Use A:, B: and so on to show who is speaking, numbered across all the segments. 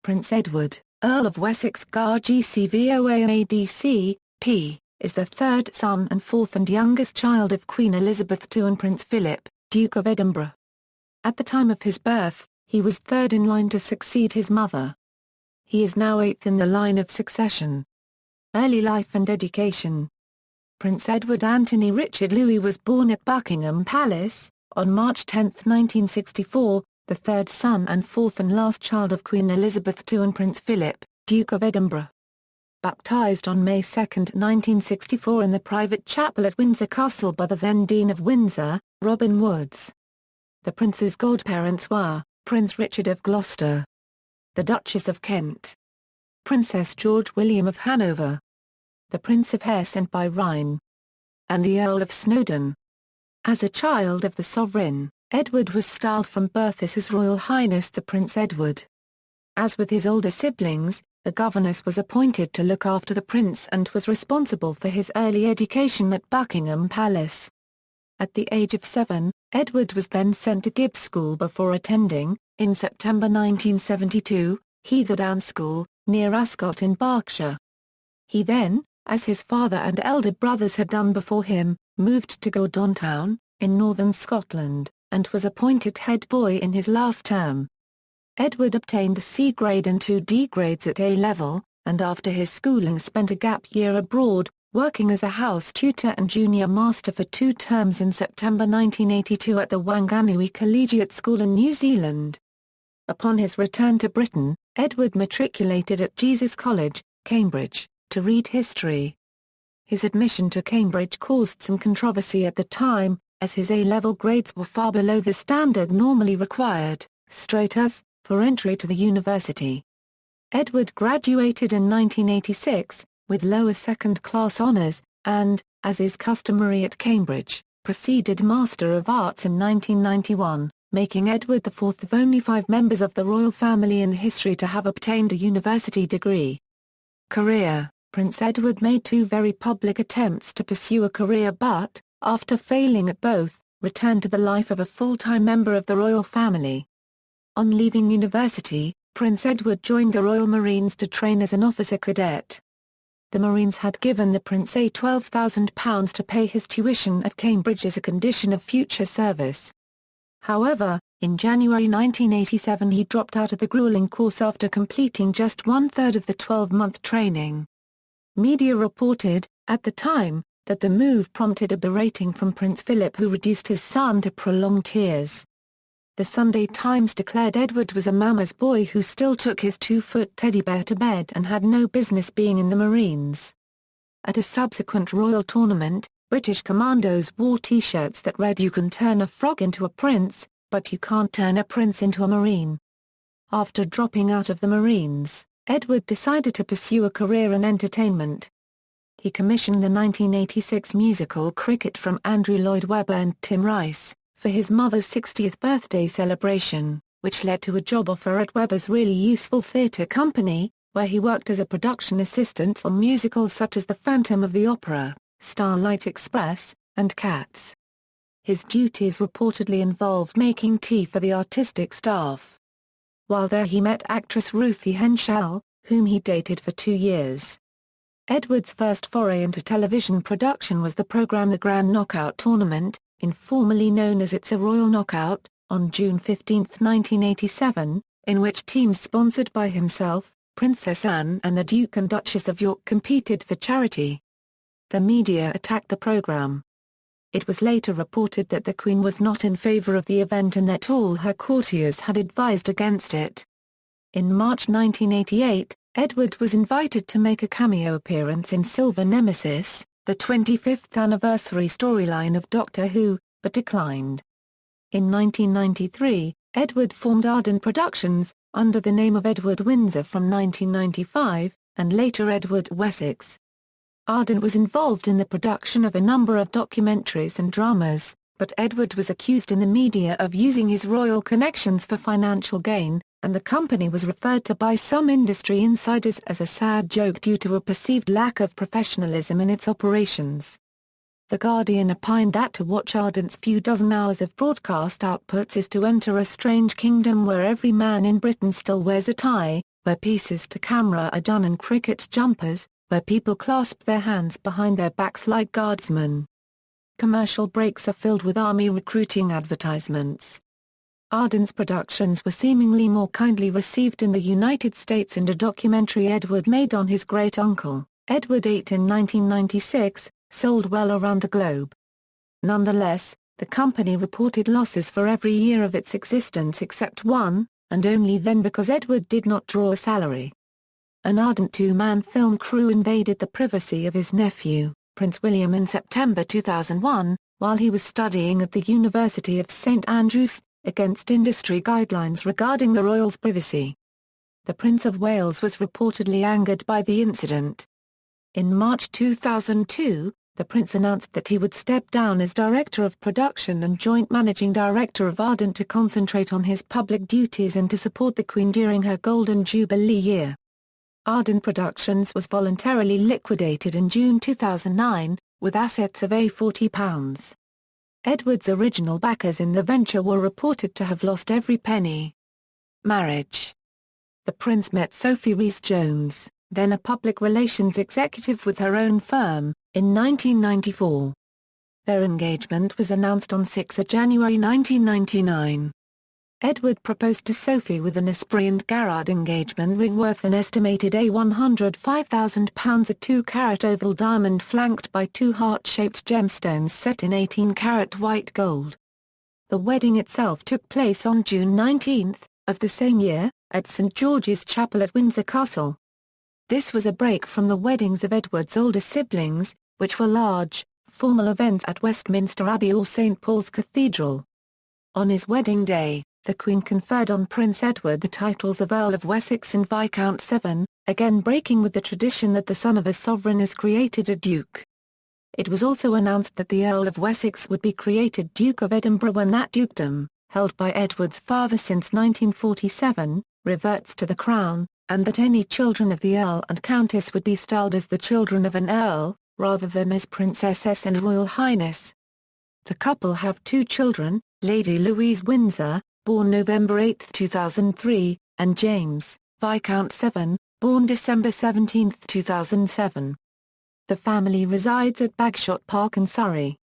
A: Prince Edward, Earl of Wessex GCVO AADC, P, is the third son and fourth and youngest child of Queen Elizabeth II and Prince Philip, Duke of Edinburgh. At the time of his birth, he was third in line to succeed his mother. He is now eighth in the line of succession. Early life and education. Prince Edward Antony Richard Louis was born at Buckingham Palace, on March 10, 1964, the third son and fourth and last child of Queen Elizabeth II and Prince Philip, Duke of Edinburgh. Baptised on May 2, 1964 in the private chapel at Windsor Castle by the then Dean of Windsor, Robin Woods. The prince's godparents were, Prince Richard of Gloucester, the Duchess of Kent, Princess George William of Hanover, the Prince of Hesse and by Rhine, and the Earl of Snowdon. As a child of the sovereign, Edward was styled from birth as His Royal Highness the Prince Edward. As with his older siblings, a governess was appointed to look after the prince and was responsible for his early education at Buckingham Palace. At the age of 7, Edward was then sent to Gibbs School before attending, in September 1972, Heatherdown School, near Ascot in Berkshire. He then, as his father and elder brothers had done before him, moved to Gordonstoun, in northern Scotland, and was appointed head boy in his last term. Edward obtained a C grade and 2 D grades at A-level, and after his schooling spent a gap year abroad, working as a house tutor and junior master for 2 terms in September 1982 at the Wanganui Collegiate School in New Zealand. Upon his return to Britain, Edward matriculated at Jesus College, Cambridge, to read history. His admission to Cambridge caused some controversy at the time, as his A-level grades were far below the standard normally required, straight A's, for entry to the university. Edward graduated in 1986, with lower second-class honours, and, as is customary at Cambridge, proceeded Master of Arts in 1991, making Edward the fourth of only 5 members of the royal family in history to have obtained a university degree. Career. Prince Edward made 2 very public attempts to pursue a career but, after failing at both, returned to the life of a full-time member of the royal family. On leaving university, Prince Edward joined the Royal Marines to train as an officer cadet. The Marines had given the prince £12,000 to pay his tuition at Cambridge as a condition of future service. However, in January 1987 he dropped out of the grueling course after completing just 1/3 of the 12-month training. Media reported, at the time, that the move prompted a berating from Prince Philip, who reduced his son to prolonged tears. The Sunday Times declared Edward was a mama's boy who still took his 2-foot teddy bear to bed and had no business being in the Marines. At a subsequent royal tournament, British commandos wore T-shirts that read "You can turn a frog into a prince, but you can't turn a prince into a Marine." After dropping out of the Marines, Edward decided to pursue a career in entertainment. He commissioned the 1986 musical Cricket from Andrew Lloyd Webber and Tim Rice, for his mother's 60th birthday celebration, which led to a job offer at Webber's Really Useful Theatre Company, where he worked as a production assistant on musicals such as The Phantom of the Opera, Starlight Express, and Cats. His duties reportedly involved making tea for the artistic staff. While there he met actress Ruthie Henshall, whom he dated for 2 years. Edward's first foray into television production was the program The Grand Knockout Tournament, informally known as It's a Royal Knockout, on June 15, 1987, in which teams sponsored by himself, Princess Anne and the Duke and Duchess of York competed for charity. The media attacked the program. It was later reported that the Queen was not in favour of the event and that all her courtiers had advised against it. In March 1988, Edward was invited to make a cameo appearance in Silver Nemesis, the 25th anniversary storyline of Doctor Who, but declined. In 1993, Edward formed Arden Productions, under the name of Edward Windsor from 1995, and later Edward Wessex. Arden was involved in the production of a number of documentaries and dramas, but Edward was accused in the media of using his royal connections for financial gain, and the company was referred to by some industry insiders as a sad joke due to a perceived lack of professionalism in its operations. The Guardian opined that to watch Arden's few dozen hours of broadcast outputs is to enter a strange kingdom where every man in Britain still wears a tie, where pieces to camera are done, and cricket jumpers, where people clasp their hands behind their backs like guardsmen. Commercial breaks are filled with army recruiting advertisements. Arden's productions were seemingly more kindly received in the United States, and a documentary Edward made on his great-uncle, Edward VIII in 1996, sold well around the globe. Nonetheless, the company reported losses for every year of its existence except one, and only then because Edward did not draw a salary. An ardent two-man film crew invaded the privacy of his nephew, Prince William, in September 2001, while he was studying at the University of St Andrews, against industry guidelines regarding the royals' privacy. The Prince of Wales was reportedly angered by the incident. In March 2002, the Prince announced that he would step down as Director of Production and Joint Managing Director of Ardent to concentrate on his public duties and to support the Queen during her Golden Jubilee year. Ardent Productions was voluntarily liquidated in June 2009, with assets of £40. Edward's original backers in the venture were reported to have lost every penny. Marriage. The Prince met Sophie Rhys-Jones, then a public relations executive with her own firm, in 1994. Their engagement was announced on 6 January 1999. Edward proposed to Sophie with an Esprit and Garrard engagement ring worth an estimated £105,000, a 2-carat oval diamond flanked by 2 heart-shaped gemstones set in 18-carat white gold. The wedding itself took place on June 19, of the same year, at St George's Chapel at Windsor Castle. This was a break from the weddings of Edward's older siblings, which were large, formal events at Westminster Abbey or St Paul's Cathedral. On his wedding day, the Queen conferred on Prince Edward the titles of Earl of Wessex and Viscount Severn, again breaking with the tradition that the son of a sovereign is created a duke. It was also announced that the Earl of Wessex would be created Duke of Edinburgh when that dukedom, held by Edward's father since 1947, reverts to the crown, and that any children of the Earl and Countess would be styled as the children of an Earl, rather than as Princesses and Royal Highness. The couple have 2 children, Lady Louise Windsor, born November 8, 2003, and James, Viscount Severn, born December 17, 2007. The family resides at Bagshot Park in Surrey.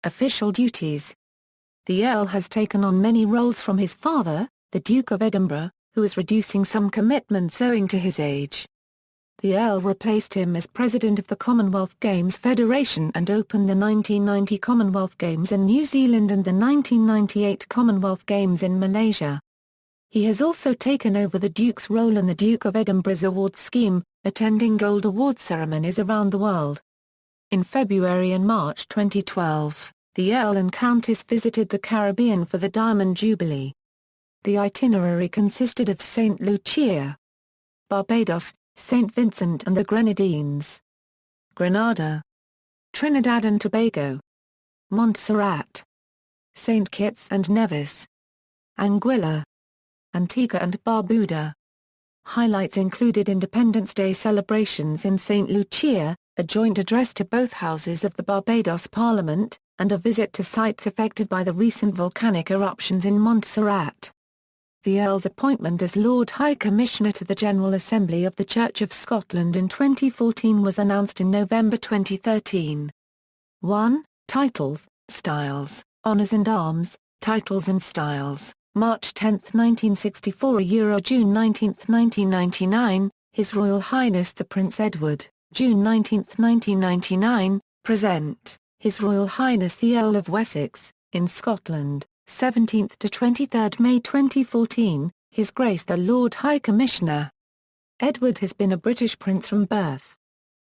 A: Official duties. The Earl has taken on many roles from his father, the Duke of Edinburgh, who is reducing some commitments owing to his age. The Earl replaced him as President of the Commonwealth Games Federation and opened the 1990 Commonwealth Games in New Zealand and the 1998 Commonwealth Games in Malaysia. He has also taken over the Duke's role in the Duke of Edinburgh's awards scheme, attending gold award ceremonies around the world. In February and March 2012, the Earl and Countess visited the Caribbean for the Diamond Jubilee. The itinerary consisted of St. Lucia, Barbados, St. Vincent and the Grenadines, Grenada, Trinidad and Tobago, Montserrat, St. Kitts and Nevis, Anguilla, Antigua and Barbuda. Highlights included Independence Day celebrations in St. Lucia, a joint address to both houses of the Barbados Parliament, and a visit to sites affected by the recent volcanic eruptions in Montserrat. The Earl's appointment as Lord High Commissioner to the General Assembly of the Church of Scotland in 2014 was announced in November 2013. 1. Titles, Styles, Honours and Arms, Titles and Styles, March 10, 1964 June 19, 1999, His Royal Highness the Prince Edward, June 19, 1999, present, His Royal Highness the Earl of Wessex, in Scotland. 17th to 23rd May 2014, His Grace the Lord High Commissioner. Edward has been a British prince from birth.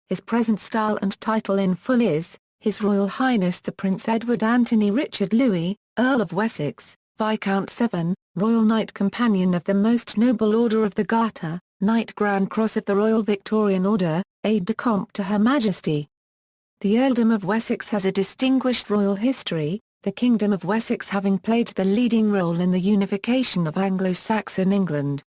A: His present style and title in full is, His Royal Highness the Prince Edward Antony Richard Louis, Earl of Wessex, Viscount Severn, Royal Knight Companion of the Most Noble Order of the Garter, Knight Grand Cross of the Royal Victorian Order, Aide-de-Camp to Her Majesty. The Earldom of Wessex has a distinguished royal history, the Kingdom of Wessex having played the leading role in the unification of Anglo-Saxon England.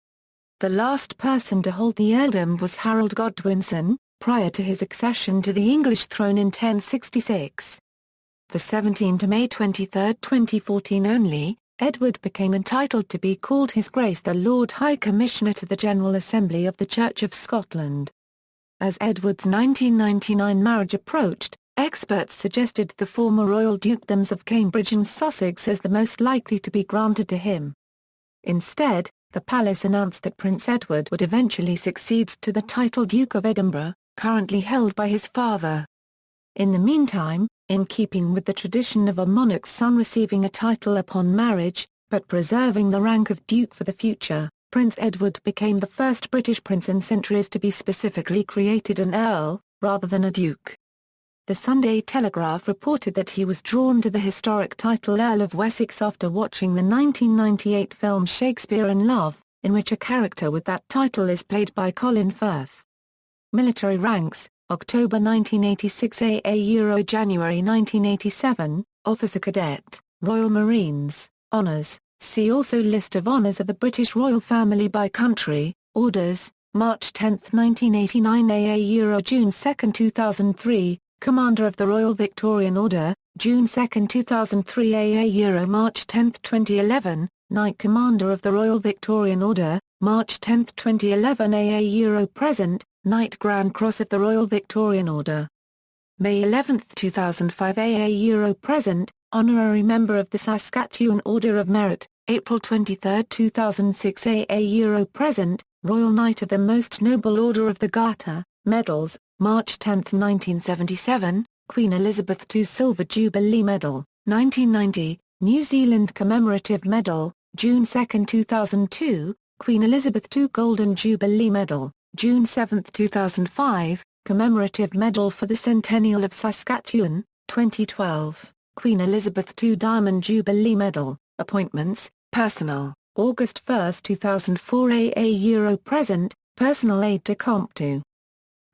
A: The last person to hold the earldom was Harold Godwinson, prior to his accession to the English throne in 1066. For 17 to May 23, 2014 only, Edward became entitled to be called His Grace the Lord High Commissioner to the General Assembly of the Church of Scotland. As Edward's 1999 marriage approached, experts suggested the former royal dukedoms of Cambridge and Sussex as the most likely to be granted to him. Instead, the palace announced that Prince Edward would eventually succeed to the title Duke of Edinburgh, currently held by his father. In the meantime, in keeping with the tradition of a monarch's son receiving a title upon marriage, but preserving the rank of Duke for the future, Prince Edward became the first British prince in centuries to be specifically created an Earl, rather than a Duke. The Sunday Telegraph reported that he was drawn to the historic title Earl of Wessex after watching the 1998 film Shakespeare in Love, in which a character with that title is played by Colin Firth. Military ranks: October 1986 AA January 1987, Officer Cadet, Royal Marines, Honours. See also List of honours of the British royal family by country. Orders: March 10, 1989 AA June 2, 2003, Commander of the Royal Victorian Order, June 2, 2003 AA March 10, 2011, Knight Commander of the Royal Victorian Order, March 10, 2011 AA Present, Knight Grand Cross of the Royal Victorian Order. May 11, 2005 AA Present, Honorary Member of the Saskatchewan Order of Merit, April 23, 2006 AA Present, Royal Knight of the Most Noble Order of the Garter, Medals, March 10, 1977, Queen Elizabeth II Silver Jubilee Medal, 1990, New Zealand Commemorative Medal, June 2, 2002, Queen Elizabeth II Golden Jubilee Medal, June 7, 2005, Commemorative Medal for the Centennial of Saskatchewan, 2012, Queen Elizabeth II Diamond Jubilee Medal. Appointments, Personal, August 1, 2004 AA Present, Personal Aide de Camp to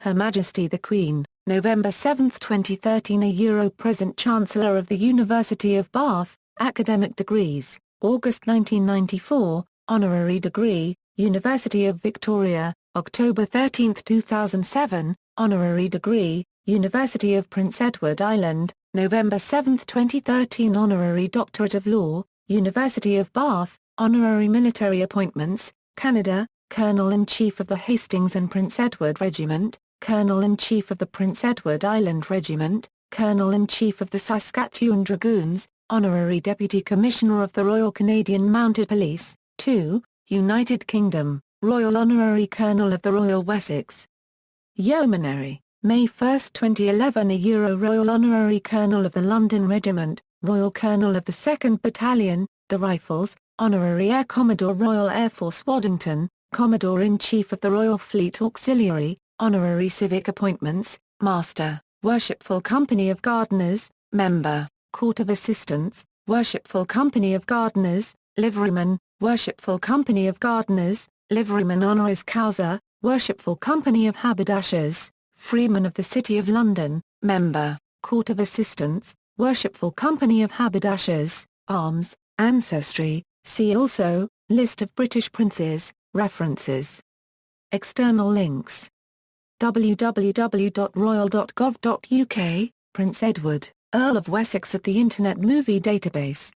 A: Her Majesty the Queen, November 7, 2013 A Present Chancellor of the University of Bath, Academic Degrees, August 1994, Honorary Degree, University of Victoria, October 13, 2007, Honorary Degree, University of Prince Edward Island, November 7, 2013 Honorary Doctorate of Law, University of Bath, Honorary Military Appointments, Canada, Colonel-in-Chief of the Hastings and Prince Edward Regiment, Colonel-in-Chief of the Prince Edward Island Regiment, Colonel-in-Chief of the Saskatchewan Dragoons, Honorary Deputy Commissioner of the Royal Canadian Mounted Police, 2, United Kingdom, Royal Honorary Colonel of the Royal Wessex. Yeomanry, May 1, 2011 A Royal Honorary Colonel of the London Regiment, Royal Colonel of the 2nd Battalion, the Rifles, Honorary Air Commodore Royal Air Force Waddington, Commodore-in-Chief of the Royal Fleet Auxiliary, Honorary Civic Appointments, Master, Worshipful Company of Gardeners, Member, Court of Assistants, Worshipful Company of Gardeners, Liveryman, Worshipful Company of Gardeners, Liveryman Honoris Causa, Worshipful Company of Haberdashers, Freeman of the City of London, Member, Court of Assistants, Worshipful Company of Haberdashers, Arms, Ancestry. See also, List of British Princes, References. External links. www.royal.gov.uk, Prince Edward, Earl of Wessex at the Internet Movie Database.